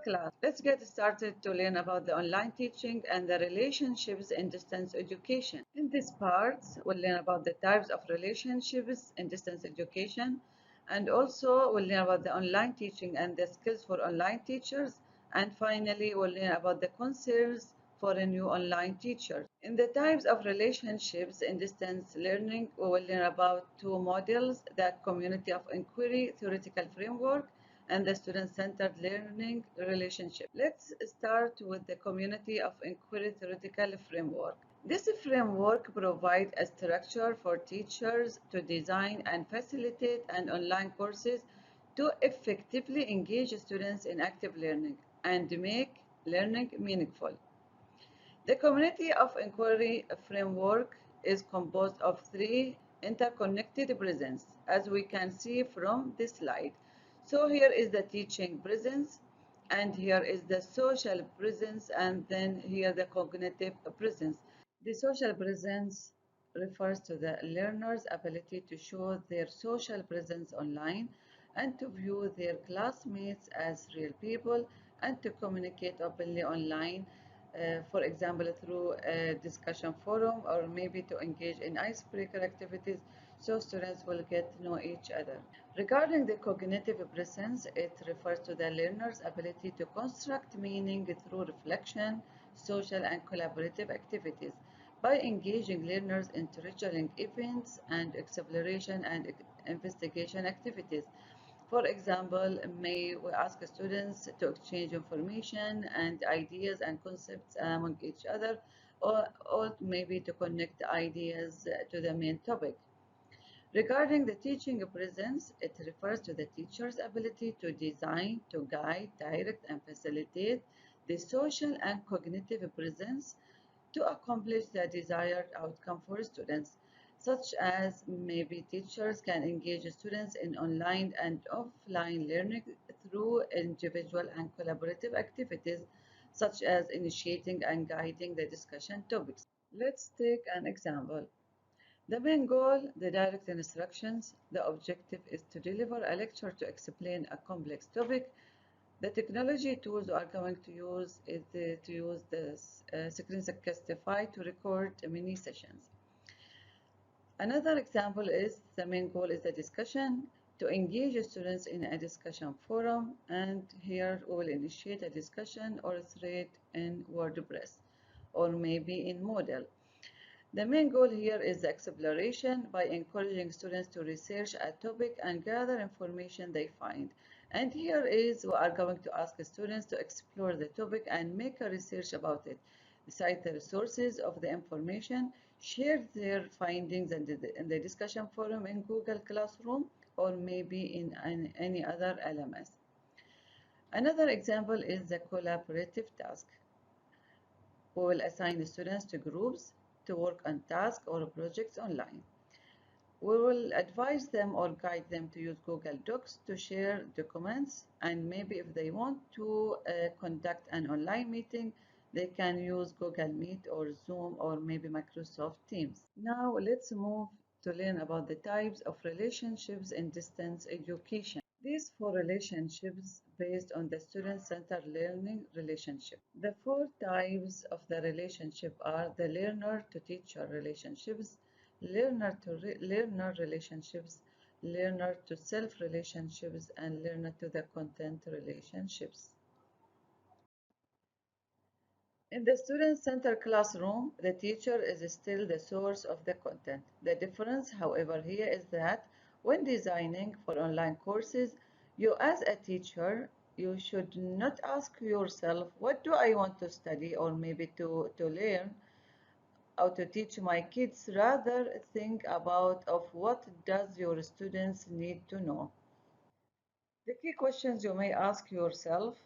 class. Let's get started to learn about the online teaching and the relationships in distance education. In this part, we'll learn about the types of relationships in distance education, and also we'll learn about the online teaching and the skills for online teachers, and finally we'll learn about the concerns for a new online teacher. In the types of relationships in distance learning, we will learn about two models: the community of inquiry theoretical framework and the student-centered learning relationship. Let's start with the community of inquiry theoretical framework. This framework provides a structure for teachers to design and facilitate an online courses to effectively engage students in active learning and make learning meaningful. The community of inquiry framework is composed of three interconnected presence, as we can see from this slide. So here is the teaching presence, and here is the social presence, and then here the cognitive presence. The social presence refers to the learner's ability to show their social presence online and to view their classmates as real people and to communicate openly online, for example, through a discussion forum or maybe to engage in icebreaker activities so students will get to know each other. Regarding the cognitive presence, it refers to the learner's ability to construct meaning through reflection, social and collaborative activities by engaging learners in storytelling events and exploration and investigation activities. For example, may we ask students to exchange information and ideas and concepts among each other, or maybe to connect ideas to the main topic. Regarding the teaching presence, it refers to the teacher's ability to design, to guide, direct, and facilitate the social and cognitive presence to accomplish the desired outcome for students, such as maybe teachers can engage students in online and offline learning through individual and collaborative activities, such as initiating and guiding the discussion topics. Let's take an example. The main goal, the direct instructions. The objective is to deliver a lecture to explain a complex topic. The technology tools we are going to use is to use the Screencastify to record mini sessions. Another example is the main goal is the discussion, to engage students in a discussion forum, and here we will initiate a discussion or a thread in WordPress or maybe in Moodle. The main goal here is the exploration by encouraging students to research a topic and gather information they find. And here is we are going to ask students to explore the topic and make a research about it, cite the sources of the information, share their findings in the discussion forum in Google Classroom or maybe in any other LMS. Another example is the collaborative task. We will assign students to groups to work on tasks or projects online. We will advise them or guide them to use Google Docs to share documents, and maybe if they want to conduct an online meeting, they can use Google Meet or Zoom or maybe Microsoft Teams. Now let's move to learn about the types of relationships in distance education. These four relationships based on the student-centered learning relationship. The four types of the relationship are the learner-to-teacher relationships, learner-to-learner relationships, learner-to-self relationships, and learner-to-the-content relationships. In the student-centered classroom, the teacher is still the source of the content. The difference, however, here is that when designing for online courses, you as a teacher, you should not ask yourself, what do I want to study or maybe to learn or to teach my kids? Rather, think about of what does your students need to know. The key questions you may ask yourself: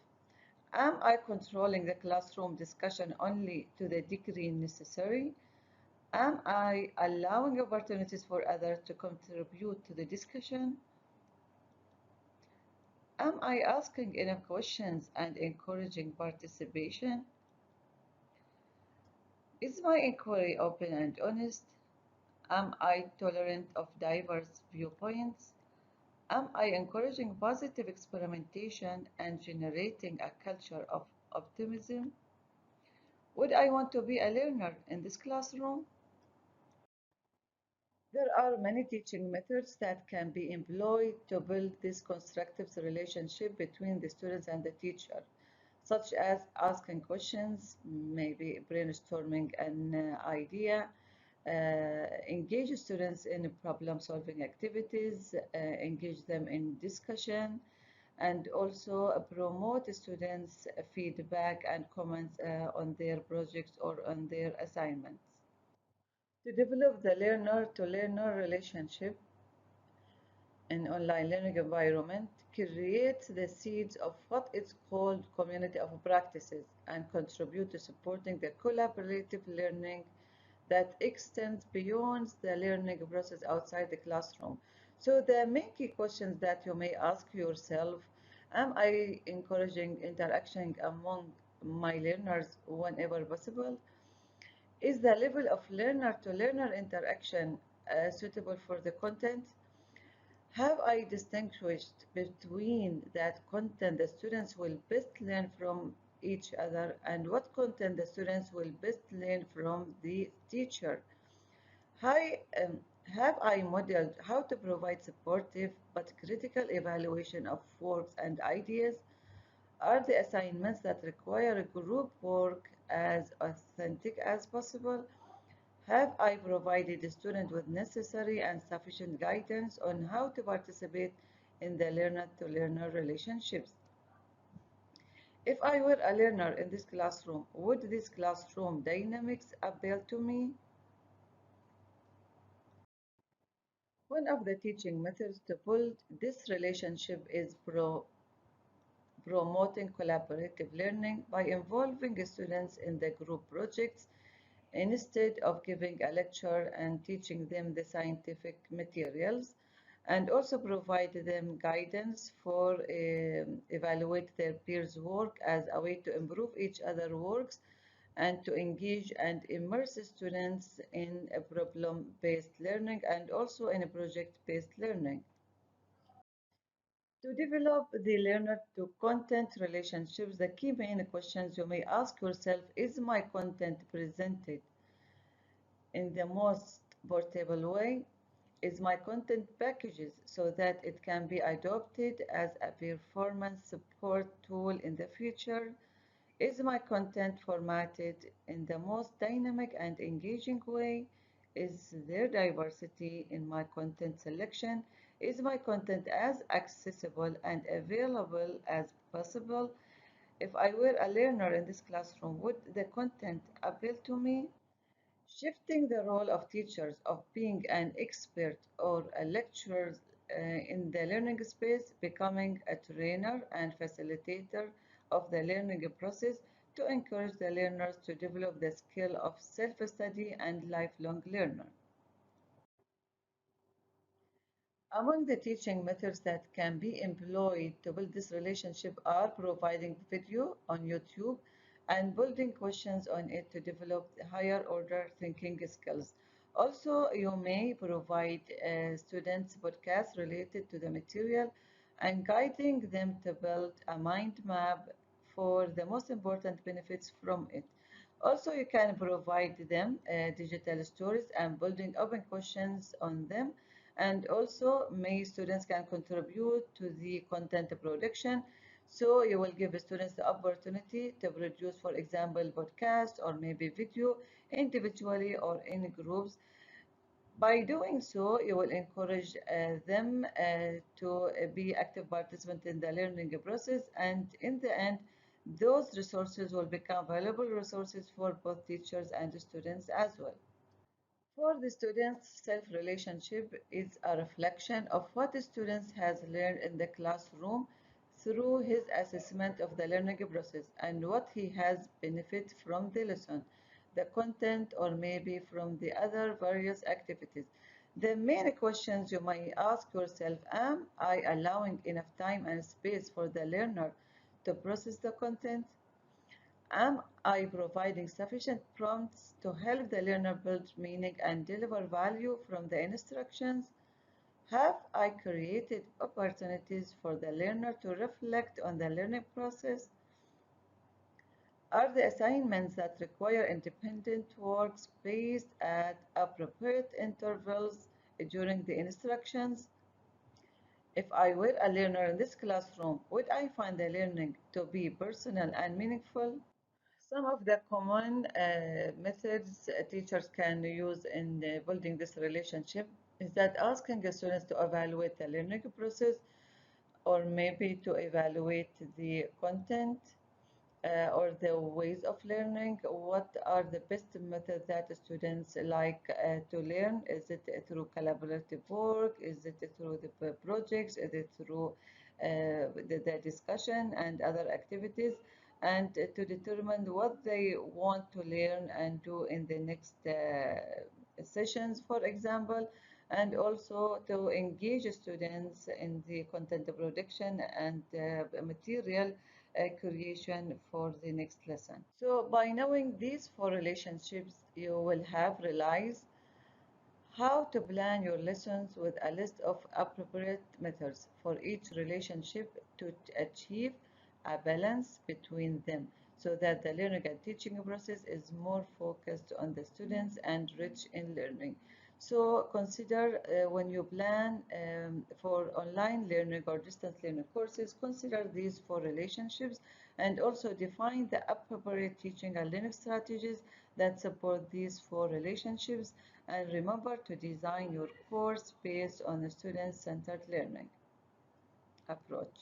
am I controlling the classroom discussion only to the degree necessary? Am I allowing opportunities for others to contribute to the discussion? Am I asking enough questions and encouraging participation? Is my inquiry open and honest? Am I tolerant of diverse viewpoints? Am I encouraging positive experimentation and generating a culture of optimism? Would I want to be a learner in this classroom? There are many teaching methods that can be employed to build this constructive relationship between the students and the teacher, such as asking questions, maybe brainstorming an idea, engage students in problem-solving activities, engage them in discussion, and also promote students' feedback and comments on their projects or on their assignments. To develop the learner-to-learner relationship in online learning environment, create the seeds of what is called community of practices and contribute to supporting the collaborative learning that extends beyond the learning process outside the classroom. So the main key questions that you may ask yourself, am I encouraging interaction among my learners whenever possible? Is the level of learner-to-learner interaction suitable for the content? Have I distinguished between that content the students will best learn from each other and what content the students will best learn from the teacher? Hi, have I modeled how to provide supportive but critical evaluation of works and ideas? Are the assignments that require group work as authentic as possible? Have I provided the student with necessary and sufficient guidance on how to participate in the learner-to-learner relationships? If I were a learner in this classroom, would this classroom dynamics appeal to me? One of the teaching methods to build this relationship is promoting collaborative learning by involving students in the group projects instead of giving a lecture and teaching them the scientific materials, and also provide them guidance for evaluate their peers' work as a way to improve each other's works and to engage and immerse students in a problem-based learning and also in a project-based learning. To develop the learner to content relationships, the key main questions you may ask yourself: is my content presented in the most portable way? Is my content packages so that it can be adopted as a performance support tool in the future? Is my content formatted in the most dynamic and engaging way? Is there diversity in my content selection? Is my content as accessible and available as possible? If I were a learner in this classroom, would the content appeal to me? Shifting the role of teachers of being an expert or a lecturer in the learning space, becoming a trainer and facilitator of the learning process to encourage the learners to develop the skill of self-study and lifelong learner. Among the teaching methods that can be employed to build this relationship are providing video on YouTube and building questions on it to develop higher order thinking skills. Also, you may provide students podcasts related to the material and guiding them to build a mind map for the most important benefits from it. Also, you can provide them digital stories and building open questions on them. And also, many students can contribute to the content production. So you will give students the opportunity to produce, for example, podcast or maybe video individually or in groups. By doing so, you will encourage them to be active participants in the learning process, and in the end, those resources will become valuable resources for both teachers and students as well. For the students, self-relationship is a reflection of what the student has learned in the classroom through his assessment of the learning process and what he has benefited from the lesson, the content, or maybe from the other various activities. The main questions you might ask yourself: am I allowing enough time and space for the learner to process the content? Am I providing sufficient prompts to help the learner build meaning and deliver value from the instructions? Have I created opportunities for the learner to reflect on the learning process? Are the assignments that require independent work spaced at appropriate intervals during the instructions? If I were a learner in this classroom, would I find the learning to be personal and meaningful? Some of the common methods teachers can use in building this relationship is that asking the students to evaluate the learning process or maybe to evaluate the content or the ways of learning. What are the best methods that students like to learn? Is it through collaborative work? Is it through the projects? Is it through the discussion and other activities? And to determine what they want to learn and do in the next sessions, for example, and also to engage students in the content production and material creation for the next lesson. So by knowing these four relationships, you will have realized how to plan your lessons with a list of appropriate methods for each relationship to achieve a balance between them so that the learning and teaching process is more focused on the students and rich in learning. So consider when you plan for online learning or distance learning courses, consider these four relationships and also define the appropriate teaching and learning strategies that support these four relationships, and remember to design your course based on a student-centered learning approach.